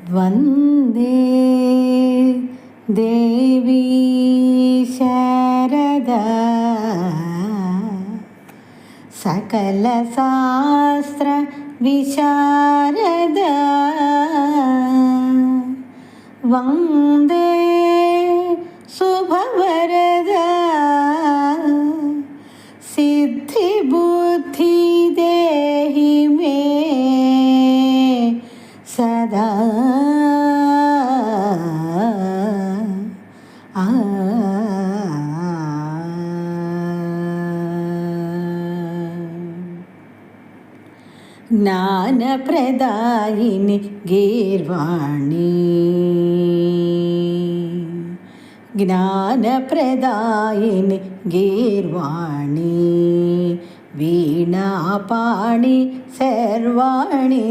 वन्दे देवी शारदा सकलशास्त्र विशारदा वन्दे शुभवरदा सिद्धिबुद्धि देहि मे सदा ज्ञानप्रदायिनि गीर्वाणी ज्ञानप्रदायिनि गीर्वाणी वीणापाणि सर्वाणि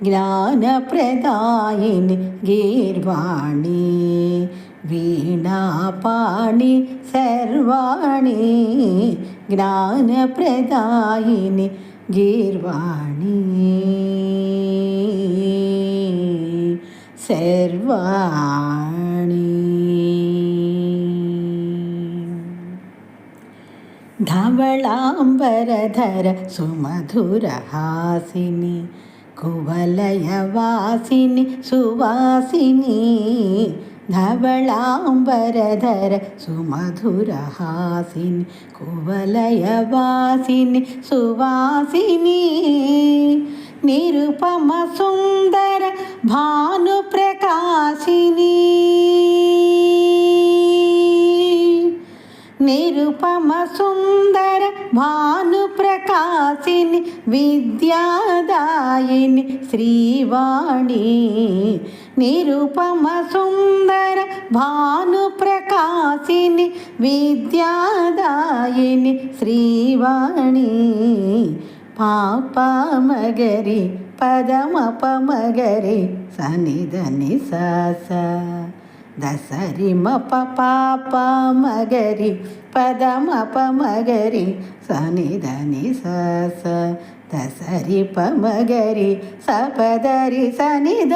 ज्ञानप्रदायिनि गीर्वाणी वीणापाणि सर्वाणि ज्ञानप्रदायिनि गीर्वाणी सर्वाणि धवलाम्बरधर सुमधुरहासिनि कुवलयवासिनि सुवासिनि धवलाम्बरधर सुमधुरहासिनि कुवलयवासिनि सुवासिनि निरुपम सुन्दर भानुप्रकाशिनी निरुपम सुन्दर भानुप्रकाशिनि विद्यादायिनि श्रीवाणी निरुपम सुन्दर भानुप्रकाशिनि विद्यादायिनि श्रीवाणी पापमगरि पदमपमगरि सनिधनि स दसरि मप पाप मगरि पदमपमगरि सनिधनि स दसरि पमगरि सपदरि सनिध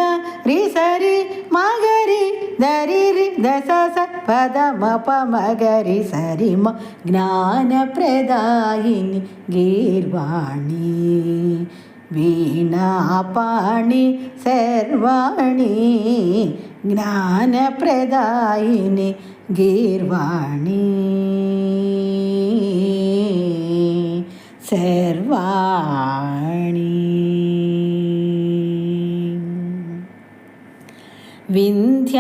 रि सरि मगरि दरि रि दस स पदमपमगरि सरि म ज्ञानप्रदायिनि गीर्वाणी वीणापाणि सर्वाणि ज्ञानप्रदायिनि गीर्वाणी सर्वाणि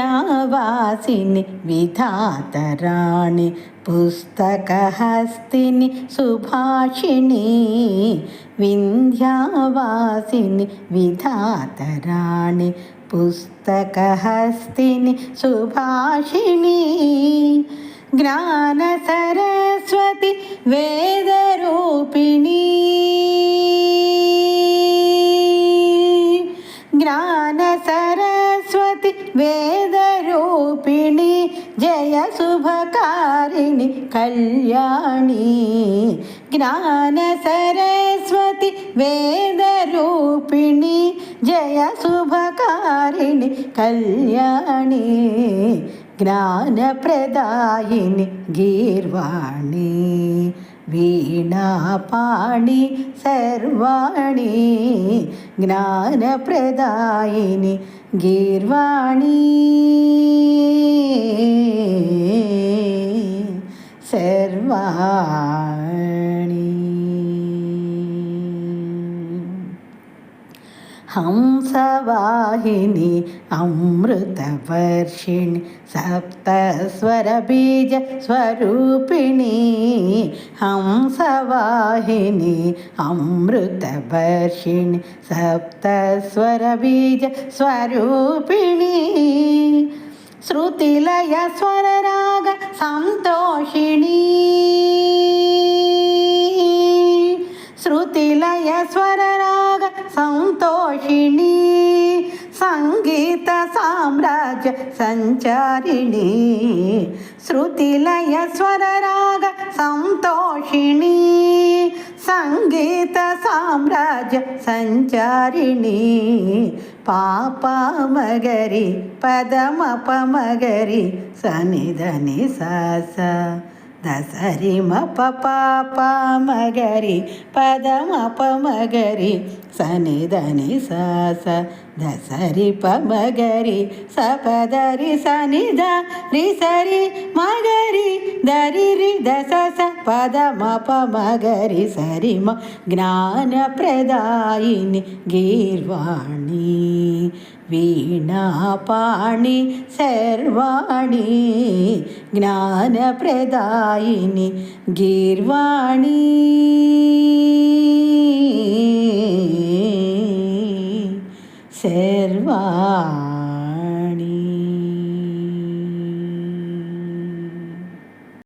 विन्ध्यावासिनि विधातराणि पुस्तकहस्तिनि सुभाषिणी विन्ध्यावासिनि विधातराणि पुस्तकहस्तिनि सुभाषिणी ज्ञानसरस्वती वेदरूपिणी ज्ञानसरस्वती वेदरूपिणी जय शुभकारिणि कल्याणी ज्ञानसरस्वती वेदरूपिणी जय शुभकारिणि कल्याणी ज्ञानप्रदायिनि गीर्वाणी वीणापाणि सर्वाणि ज्ञानप्रदायिनि गीर्वाणी सर्वाणि हंसवाहिनी अमृतवर्षिणि सप्तस्वरबीज स्वरूपिणी हंसवाहिनी अमृतवर्षिणि सप्तस्वरबीज स्वरूपिणी श्रुतिलय स्वरराग संतोषिणी श्रुतिलय स्वरराग संतोषिणी संगीत साम्राज्य संचारिणी श्रुतिलय स्वरराग संतोषिणी संगीत साम्राज्य संचारिणी పాప మగరి పదమ పమగరి సనిదని స దసరి మ పాప మగరి పదమ పమగరి సనిదని స దసరి పమగరి సపదరి సనిద రి సరి మగరి దరి రి దస స పదమ పమగరి సరి మ జ్ఞానప్రదాయిని గీర్వాణి వీణాపాణి శర్వాణి జ్ఞానప్రదాయిని గీర్వాణి.